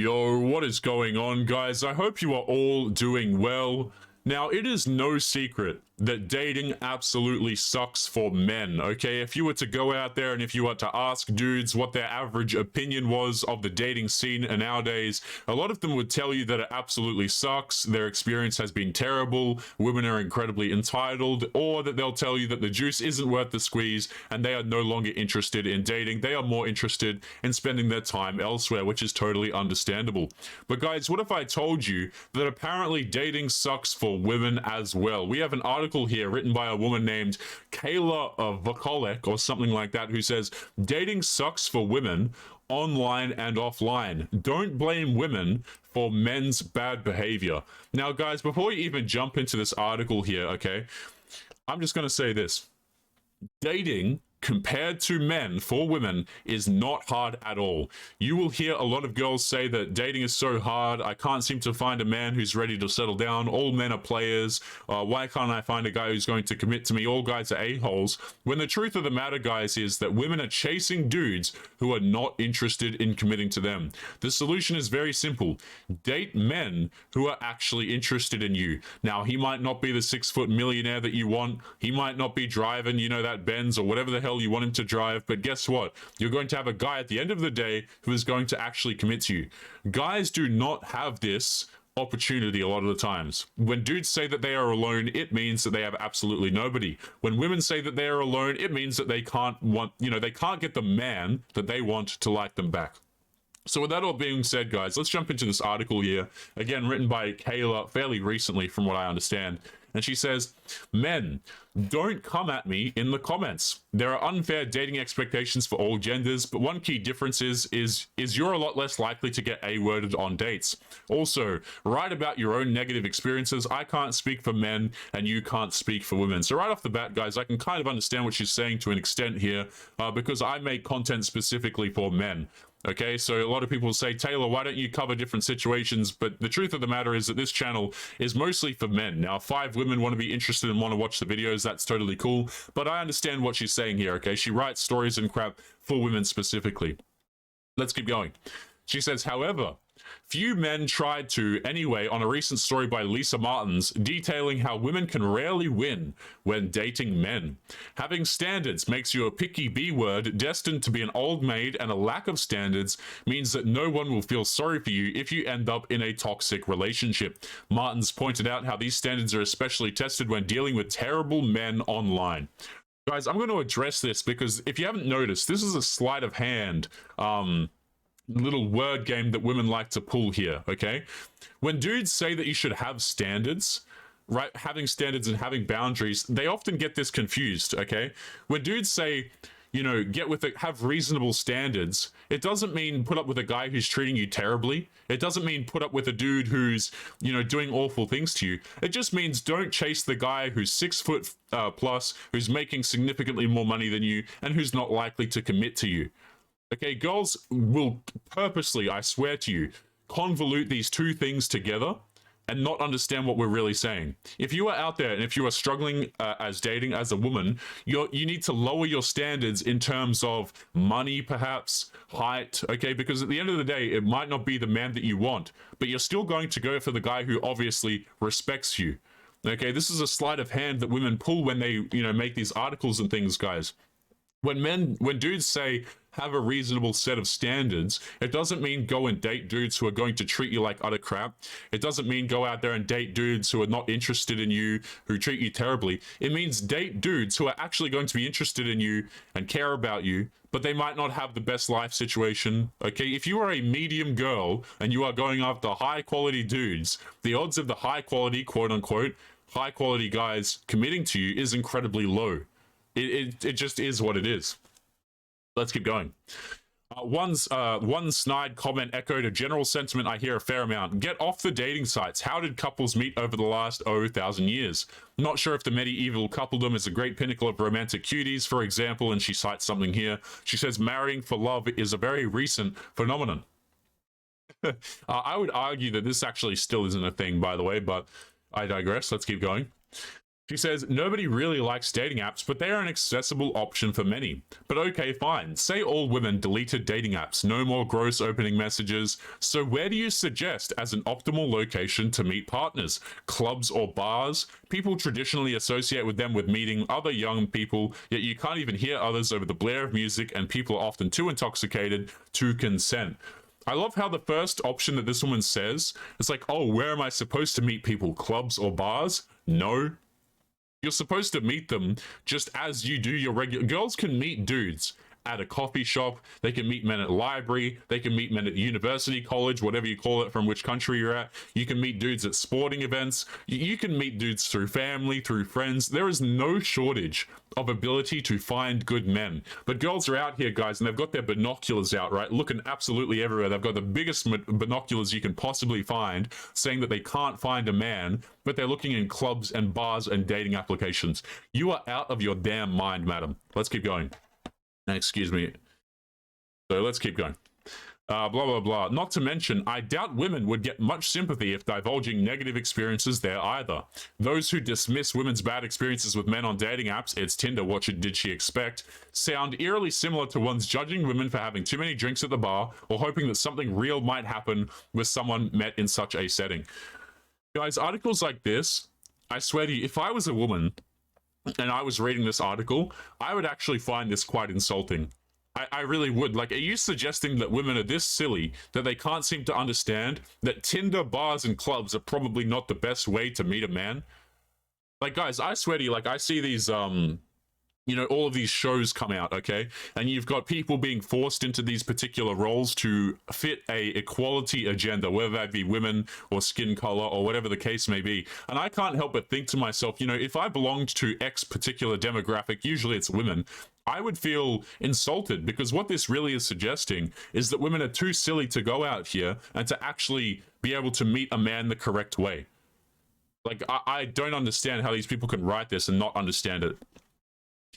Yo, what is going on, guys? I hope you are all doing well. Now, it is no secret that dating absolutely sucks for men, okay? If you were to go out there and if you were to ask dudes what their average opinion was of the dating scene nowadays, a lot of them would tell you that it absolutely sucks, their experience has been terrible, women are incredibly entitled, or that they'll tell you that the juice isn't worth the squeeze and they are no longer interested in dating. They are more interested in spending their time elsewhere, which is totally understandable. But guys, what if I told you that apparently dating sucks for women as well? We have an article here written by a woman named Kayla Vokolek or something like that, who says dating sucks for women online and offline. Don't blame women for men's bad behavior. Now, guys, before you even jump into this article here, okay, I'm just going to say this. Dating compared to men for women is not hard at all. You will hear a lot of girls say that dating is so hard. I can't seem to find a man who's ready to settle down. All men are players. Why can't I find a guy who's going to commit to me? All guys are a-holes. When the truth of the matter, guys, is that women are chasing dudes who are not interested in committing to them. The solution is very simple. Date men who are actually interested in you. Now, he might not be the 6-foot millionaire that you want. He might not be driving, you know, that Benz or whatever the hell you want him to drive, but guess what? You're going to have a guy at the end of the day who is going to actually commit to you. Guys do not have this opportunity a lot of the times. When dudes say that they are alone, it means that they have absolutely nobody. When women say that they are alone, it means that they can't they can't get the man that they want to like them back. So with that all being said, guys, let's jump into this article here, again written by Kayla fairly recently from what I understand. And she says, men, don't come at me in the comments. There are unfair dating expectations for all genders, but one key difference is you're a lot less likely to get A-worded on dates. Also, write about your own negative experiences. I can't speak for men and you can't speak for women. So right off the bat, guys, I can kind of understand what she's saying to an extent here because I make content specifically for men. Okay, so a lot of people say, Taylor, why don't you cover different situations? But the truth of the matter is that this channel is mostly for men. Now, 5 women want to be interested and want to watch the videos. That's totally cool. But I understand what she's saying here, okay? She writes stories and crap for women specifically. Let's keep going. She says, however, few men tried to anyway on a recent story by Lisa Martins detailing how women can rarely win when dating men. Having standards makes you a picky B-word destined to be an old maid, and a lack of standards means that no one will feel sorry for you if you end up in a toxic relationship. Martins pointed out how these standards are especially tested when dealing with terrible men online. Guys, I'm going to address this because if you haven't noticed, this is a sleight of hand little word game that women like to pull here, okay? When dudes say that you should have standards, right, having standards and having boundaries, they often get this confused, okay? When dudes say, you know, have reasonable standards, it doesn't mean put up with a guy who's treating you terribly. It doesn't mean put up with a dude who's, you know, doing awful things to you. It just means don't chase the guy who's 6 foot plus, who's making significantly more money than you, and who's not likely to commit to you. Okay, girls will purposely, I swear to you, convolute these two things together and not understand what we're really saying. If you are out there and if you are struggling as dating as a woman, you need to lower your standards in terms of money, perhaps, height, okay? Because at the end of the day, it might not be the man that you want, but you're still going to go for the guy who obviously respects you. Okay, this is a sleight of hand that women pull when they, you know, make these articles and things, guys. When dudes say, have a reasonable set of standards, it doesn't mean go and date dudes who are going to treat you like utter crap. It doesn't mean go out there and date dudes who are not interested in you, who treat you terribly. It means date dudes who are actually going to be interested in you and care about you, but they might not have the best life situation, okay? If you are a medium girl and you are going after high quality dudes, the odds of the high quality, quote unquote, high quality guys committing to you is incredibly low. It just is what it is. Let's keep going. One snide comment echoed a general sentiment I hear a fair amount. Get off the dating sites. How did couples meet over the last 1,000 years? Not sure if the medieval coupledom is a great pinnacle of romantic cuties, for example, and she cites something here. She says marrying for love is a very recent phenomenon. I would argue that this actually still isn't a thing, by the way, but I digress. Let's keep going. She says, nobody really likes dating apps, but they are an accessible option for many. But okay, fine. Say all women deleted dating apps, no more gross opening messages. So where do you suggest as an optimal location to meet partners? Clubs or bars? People traditionally associate with them with meeting other young people, yet you can't even hear others over the blare of music, and people are often too intoxicated to consent. I love how the first option that this woman says, it's like, oh, where am I supposed to meet people? Clubs or bars? No. You're supposed to meet them just as you do your regular... Girls can meet dudes at a coffee shop. They can meet men at library. They can meet men at university, college, whatever you call it, from which country you're at. You can meet dudes at sporting events. You can meet dudes through family, through friends. There is no shortage of ability to find good men. But girls are out here, guys, and they've got their binoculars out, right? Looking absolutely everywhere. They've got the biggest binoculars you can possibly find, saying that they can't find a man, but they're looking in clubs and bars and dating applications. You are out of your damn mind, madam. Let's keep going. Excuse me. So let's keep going. Blah, blah, blah. Not to mention, I doubt women would get much sympathy if divulging negative experiences there either. Those who dismiss women's bad experiences with men on dating apps, it's Tinder, what did she expect, sound eerily similar to ones judging women for having too many drinks at the bar or hoping that something real might happen with someone met in such a setting. Guys, articles like this, I swear to you, if I was a woman and I was reading this article, I would actually find this quite insulting. I really would. Like, are you suggesting that women are this silly that they can't seem to understand that Tinder, bars, and clubs are probably not the best way to meet a man? Like, guys, I swear to you, like, I see these, you know, all of these shows come out, okay? And you've got people being forced into these particular roles to fit a equality agenda, whether that be women or skin color or whatever the case may be. And I can't help but think to myself, you know, if I belonged to X particular demographic, usually it's women, I would feel insulted, because what this really is suggesting is that women are too silly to go out here and to actually be able to meet a man the correct way. Like, I don't understand how these people can write this and not understand it.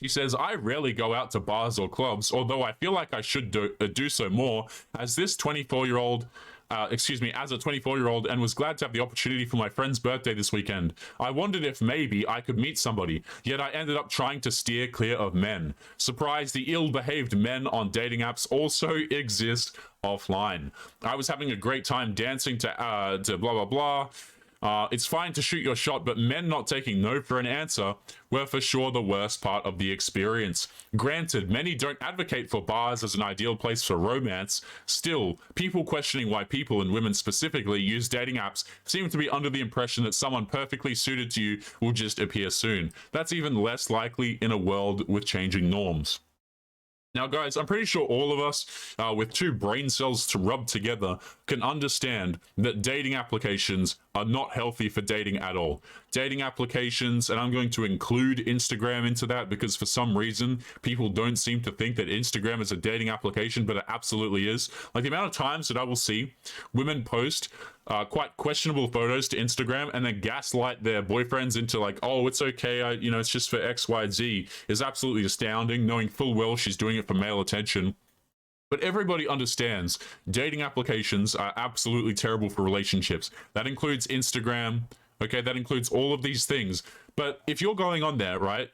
She says, I rarely go out to bars or clubs, although I feel like I should do so more as this 24-year-old, as a 24-year-old, and was glad to have the opportunity for my friend's birthday this weekend. I wondered if maybe I could meet somebody, yet I ended up trying to steer clear of men. Surprise, the ill-behaved men on dating apps also exist offline. I was having a great time dancing to blah, blah, blah. It's fine to shoot your shot, but men not taking no for an answer were for sure the worst part of the experience. Granted, many don't advocate for bars as an ideal place for romance. Still, people questioning why people, and women specifically, use dating apps seem to be under the impression that someone perfectly suited to you will just appear soon. That's even less likely in a world with changing norms. Now, guys, I'm pretty sure all of us, with two brain cells to rub together, can understand that dating applications are not healthy for dating at all. Dating applications, and I'm going to include Instagram into that because for some reason, people don't seem to think that Instagram is a dating application, but it absolutely is. Like, the amount of times that I will see women post quite questionable photos to Instagram and then gaslight their boyfriends into like, oh, it's okay, you know, it's just for X, Y, Z, is absolutely astounding, knowing full well she's doing it for male attention. But everybody understands dating applications are absolutely terrible for relationships. That includes Instagram, okay? That includes all of these things. But if you're going on there, right?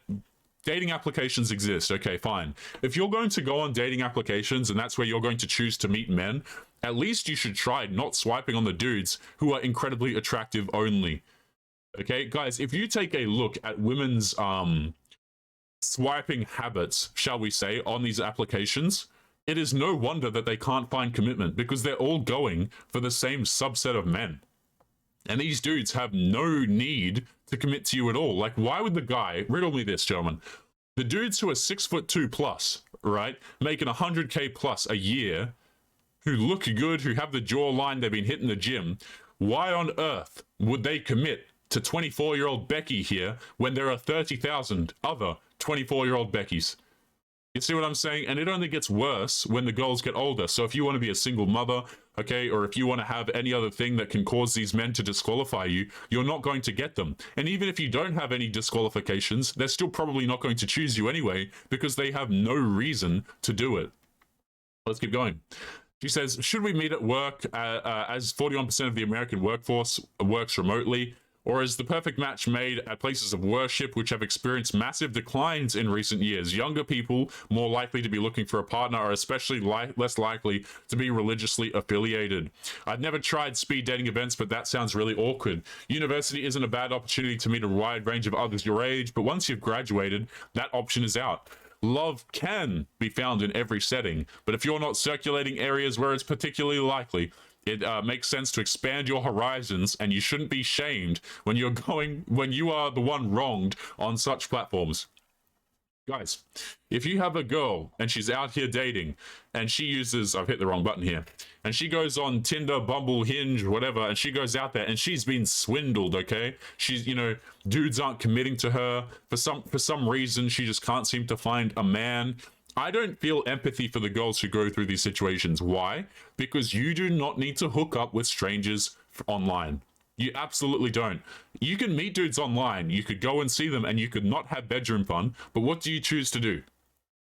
Dating applications exist, okay, fine. If you're going to go on dating applications and that's where you're going to choose to meet men, at least you should try not swiping on the dudes who are incredibly attractive only. Okay, guys, if you take a look at women's swiping habits, shall we say, on these applications, it is no wonder that they can't find commitment, because they're all going for the same subset of men. And these dudes have no need to commit to you at all. Like, why would the guy, riddle me this, gentlemen, the dudes who are 6'2" plus, right, making 100K plus a year, who look good, who have the jawline, they've been hitting the gym, why on earth would they commit to 24-year-old Becky here when there are 30,000 other 24-year-old Beckys? You see what I'm saying? And it only gets worse when the girls get older. So if you want to be a single mother, okay, or if you want to have any other thing that can cause these men to disqualify you, you're not going to get them. And even if you don't have any disqualifications, they're still probably not going to choose you anyway, because they have no reason to do it. Let's keep going. She says, should we meet at work as 41% of the American workforce works remotely? Or is the perfect match made at places of worship which have experienced massive declines in recent years? Younger people, more likely to be looking for a partner, are especially less likely to be religiously affiliated. I've never tried speed dating events, but that sounds really awkward. University isn't a bad opportunity to meet a wide range of others your age, but once you've graduated, that option is out. Love can be found in every setting, but if you're not circulating areas where it's particularly likely, it makes sense to expand your horizons, and you shouldn't be shamed when you are the one wronged on such platforms. Guys, if you have a girl and she's out here dating and she uses, I've hit the wrong button here, and she goes on Tinder, Bumble, Hinge, whatever, and she goes out there and she's been swindled, okay? She's, dudes aren't committing to her. For some reason, she just can't seem to find a man. I don't feel empathy for the girls who go through these situations. Why? Because you do not need to hook up with strangers online. You absolutely don't. You can meet dudes online, you could go and see them, and you could not have bedroom fun, but what do you choose to do?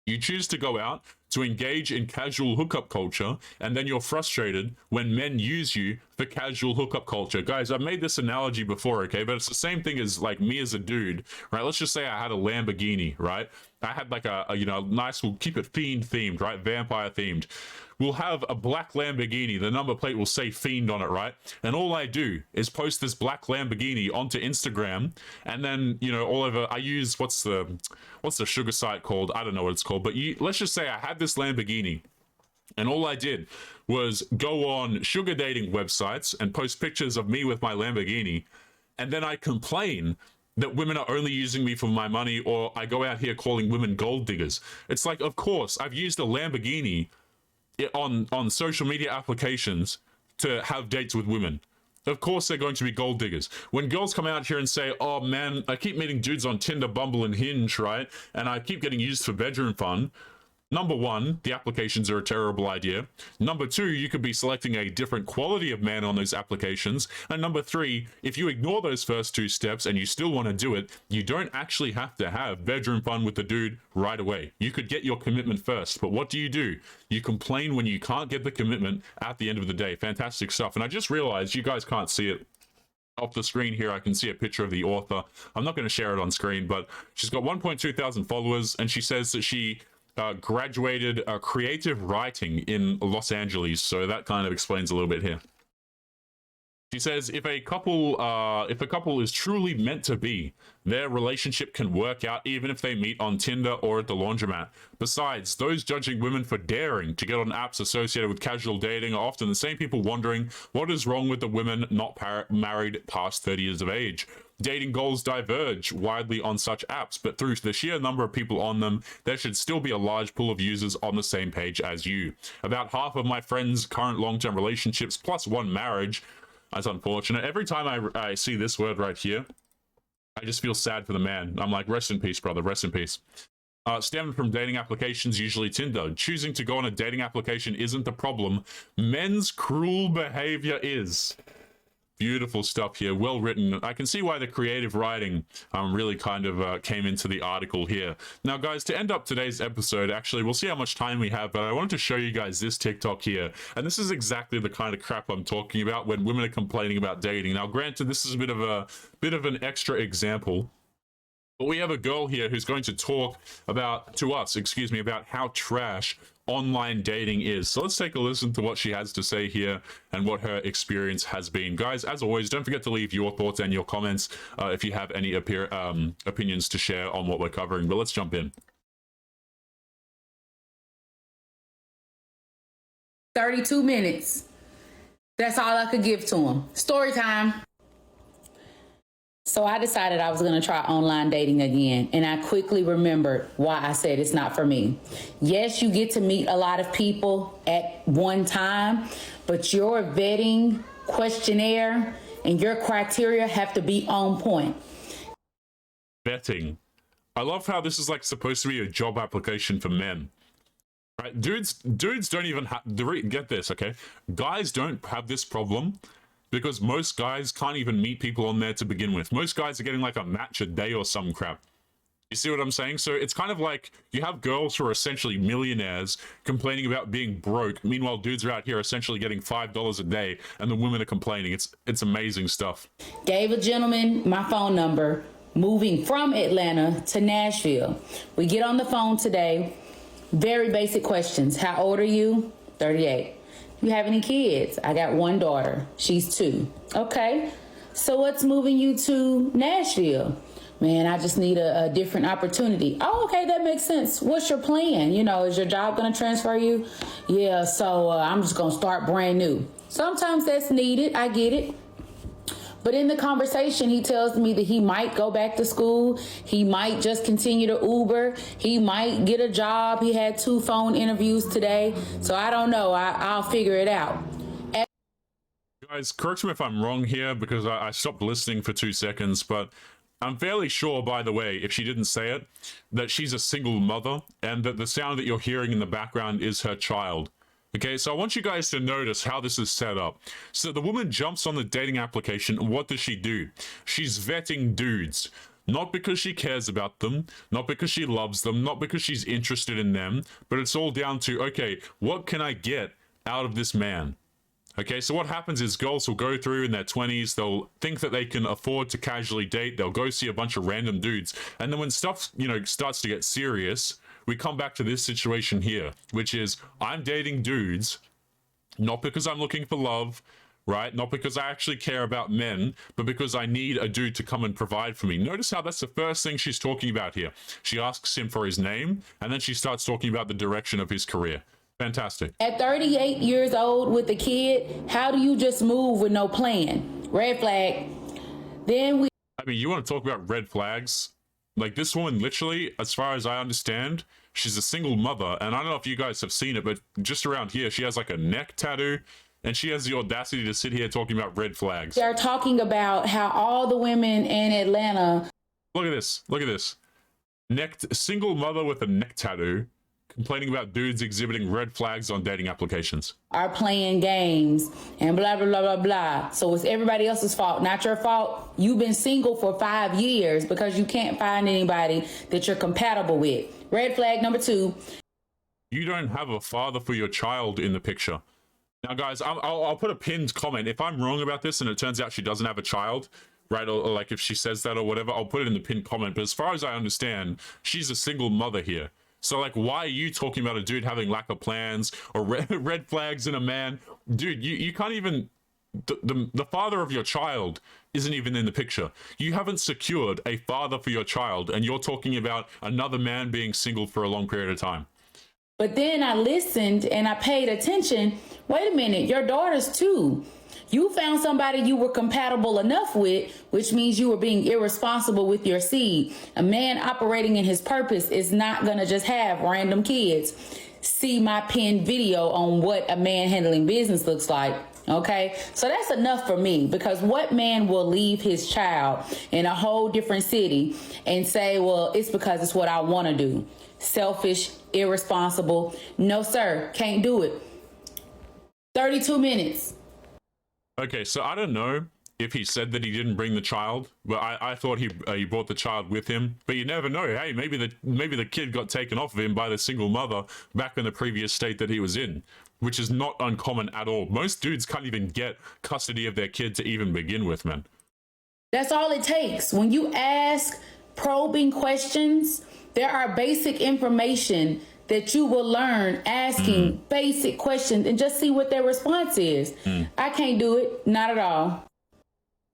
You choose to go out to engage in casual hookup culture, and then you're frustrated when men use you for casual hookup culture. Guys, I've made this analogy before, okay? But it's the same thing as like me as a dude, right? Let's just say I had a Lamborghini, right? I had like a nice, we'll keep it Fiend themed, right? Vampire themed. We'll have a black Lamborghini. The number plate will say Fiend on it, right? And all I do is post this black Lamborghini onto Instagram, and then all over. I use what's the sugar site called? I don't know what it's called, but let's just say I had this Lamborghini, and all I did was go on sugar dating websites and post pictures of me with my Lamborghini, and then I complain that women are only using me for my money, or I go out here calling women gold diggers. It's like, of course, I've used a Lamborghini on social media applications to have dates with women. Of course they're going to be gold diggers. When girls come out here and say, oh man, I keep meeting dudes on Tinder, Bumble, and Hinge, right? And I keep getting used for bedroom fun. Number one, the applications are a terrible idea. Number two, you could be selecting a different quality of man on those applications. And number three, if you ignore those first two steps and you still want to do it, you don't actually have to have bedroom fun with the dude right away. You could get your commitment first, but what do? You complain when you can't get the commitment at the end of the day. Fantastic stuff. And I just realized you guys can't see it. Off the screen here, I can see a picture of the author. I'm not going to share it on screen, but she's got 1.2 thousand followers, and she says that she graduated creative writing in Los Angeles, so that kind of explains a little bit here. She says if a couple is truly meant to be, their relationship can work out even if they meet on Tinder or at the laundromat. Besides, those judging women for daring to get on apps associated with casual dating are often the same people wondering what is wrong with the women not married past 30 years of age. Dating goals diverge widely on such apps, but through the sheer number of people on them, there should still be a large pool of users on the same page as you. About half of my friends' current long-term relationships plus one marriage. That's unfortunate. Every time I see this word right here, I just feel sad for the man. I'm like, rest in peace, brother, rest in peace. Stemmed from dating applications, usually Tinder. Choosing to go on a dating application isn't the problem. Men's cruel behavior is. Beautiful stuff here, well written. I can see why the creative writing really kind of came into the article here. Now guys, to end up today's episode, actually we'll see how much time we have, but I wanted to show you guys this TikTok here, and this is exactly the kind of crap I'm talking about when women are complaining about dating. Now granted, this is a bit of an extra example, but we have a girl here who's going to talk about how trash online dating is. So let's take a listen to what she has to say here and what her experience has been. Guys, as always, don't forget to leave your thoughts and your comments if you have any opinions to share on what we're covering. But let's jump in. 32 minutes. That's all I could give to him. Story time. So I decided I was going to try online dating again, and I quickly remembered why I said it's not for me. Yes, you get to meet a lot of people at one time, but your vetting questionnaire and your criteria have to be on point. Vetting. I love how this is like supposed to be a job application for men. Right? Dudes don't even have, get this, okay? Guys don't have this problem because most guys can't even meet people on there to begin with. Most guys are getting like a match a day or some crap. You see what I'm saying? So it's kind of like you have girls who are essentially millionaires complaining about being broke. Meanwhile, dudes are out here essentially getting $5 a day, and the women are complaining. It's amazing stuff. Gave a gentleman my phone number, moving from Atlanta to Nashville. We get on the phone today. Very basic questions. How old are you? 38. You have any kids? I got one daughter. She's 2. Okay. So what's moving you to Nashville? Man, I just need a different opportunity. Oh, okay, that makes sense. What's your plan? You know, is your job going to transfer you? Yeah, so I'm just going to start brand new. Sometimes that's needed. I get it. But in the conversation, he tells me that he might go back to school. He might just continue to Uber. He might get a job. He had 2 phone interviews today. So I don't know. I'll figure it out. Guys, correct me if I'm wrong here, because I stopped listening for 2 seconds, but I'm fairly sure, by the way, if she didn't say it, that she's a single mother, and that the sound that you're hearing in the background is her child. Okay, so I want you guys to notice how this is set up. So the woman jumps on the dating application, and what does she do? She's vetting dudes. Not because she cares about them, not because she loves them, not because she's interested in them, but it's all down to, okay, what can I get out of this man? Okay, so what happens is girls will go through in their 20s, they'll think that they can afford to casually date, they'll go see a bunch of random dudes, and then when stuff, starts to get serious, we come back to this situation here, which is, I'm dating dudes, not because I'm looking for love, right? Not because I actually care about men, but because I need a dude to come and provide for me. Notice how that's the first thing she's talking about here. She asks him for his name, and then she starts talking about the direction of his career. Fantastic. At 38 years old with a kid, how do you just move with no plan? Red flag. Then I mean, you want to talk about red flags? Like, this woman, literally, as far as I understand, she's a single mother, and I don't know if you guys have seen it, but just around here, she has like a neck tattoo, and she has the audacity to sit here talking about red flags. They're talking about how all the women in Atlanta. Look at this. Look at this. Single mother with a neck tattoo, complaining about dudes exhibiting red flags on dating applications. Are playing games and blah, blah, blah, blah, blah. So it's everybody else's fault, not your fault. You've been single for 5 years because you can't find anybody that you're compatible with. Red flag number 2. You don't have a father for your child in the picture. Now, guys, I'll put a pinned comment. If I'm wrong about this and it turns out she doesn't have a child, right, or like if she says that or whatever, I'll put it in the pinned comment. But as far as I understand, she's a single mother here. So, like, why are you talking about a dude having lack of plans or red flags in a man? Dude, you can't even... The father of your child isn't even in the picture. You haven't secured a father for your child, and you're talking about another man being single for a long period of time. But then I listened and I paid attention. Wait a minute, your daughter's 2. You found somebody you were compatible enough with, which means you were being irresponsible with your seed. A man operating in his purpose is not going to just have random kids. See my pinned video on what a man handling business looks like. Okay, so that's enough for me, because what man will leave his child in a whole different city and say, well, it's because it's what I want to do? Selfish, irresponsible. No, sir, can't do it. 32 minutes. Okay, so I don't know if he said that he didn't bring the child, but I thought he brought the child with him. But you never know. Hey, maybe the kid got taken off of him by the single mother back in the previous state that he was in, which is not uncommon at all. Most dudes can't even get custody of their kid to even begin with, man. That's all it takes. When you ask probing questions, there are basic information that you will learn asking basic questions and just see what their response is. I can't do it. Not at all.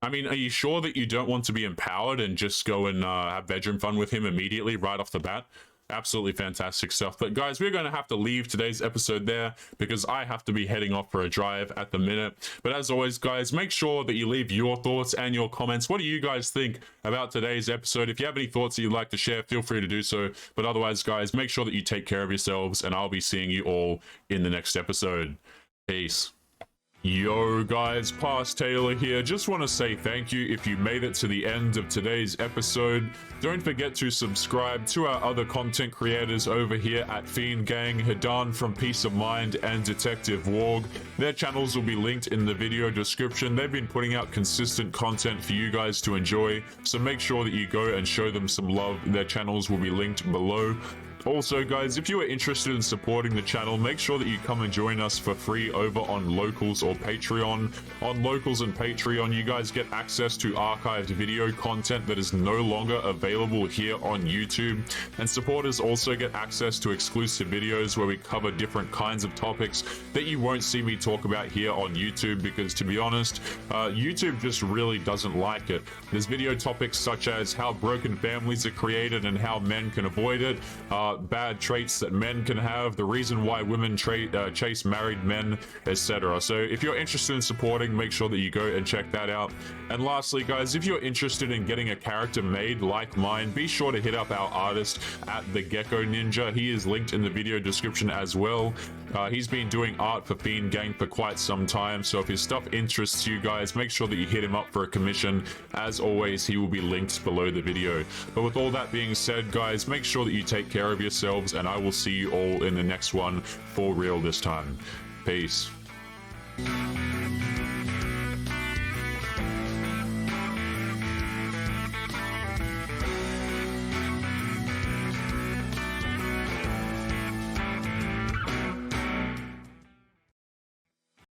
I mean, are you sure that you don't want to be empowered and just go and have bedroom fun with him immediately right off the bat? Absolutely fantastic stuff. But guys, we're going to have to leave today's episode there because I have to be heading off for a drive at the minute. But as always, guys, make sure that you leave your thoughts and your comments. What do you guys think about today's episode? If you have any thoughts that you'd like to share, feel free to do so. But otherwise, guys, make sure that you take care of yourselves, and I'll be seeing you all in the next episode. Peace. Yo guys, Past Taylor here. Just want to say thank you if you made it to the end of today's episode. Don't forget to subscribe to our other content creators over here at Fiend Gang, Hadan from Peace of Mind, and Detective Warg. Their channels will be linked in the video description. They've been putting out consistent content for you guys to enjoy, so make sure that you go and show them some love. Their channels will be linked below. Also guys, if you are interested in supporting the channel, make sure that you come and join us for free over on Locals or Patreon. On Locals and Patreon, you guys get access to archived video content that is no longer available here on YouTube, and supporters also get access to exclusive videos where we cover different kinds of topics that you won't see me talk about here on YouTube, because to be honest, YouTube just really doesn't like it. There's video topics such as how broken families are created and how men can avoid it, bad traits that men can have, the reason why women chase married men, etc. So if you're interested in supporting, make sure that you go and check that out. And lastly guys, if you're interested in getting a character made like mine, be sure to hit up our artist at the Gecko Ninja. He is linked in the video description as well. He's been doing art for Fiend Gang for quite some time, so if his stuff interests you guys, make sure that you hit him up for a commission. As always, he will be linked below the video. But with all that being said guys, make sure that you take care of yourselves, and I will see you all in the next one, for real this time. Peace.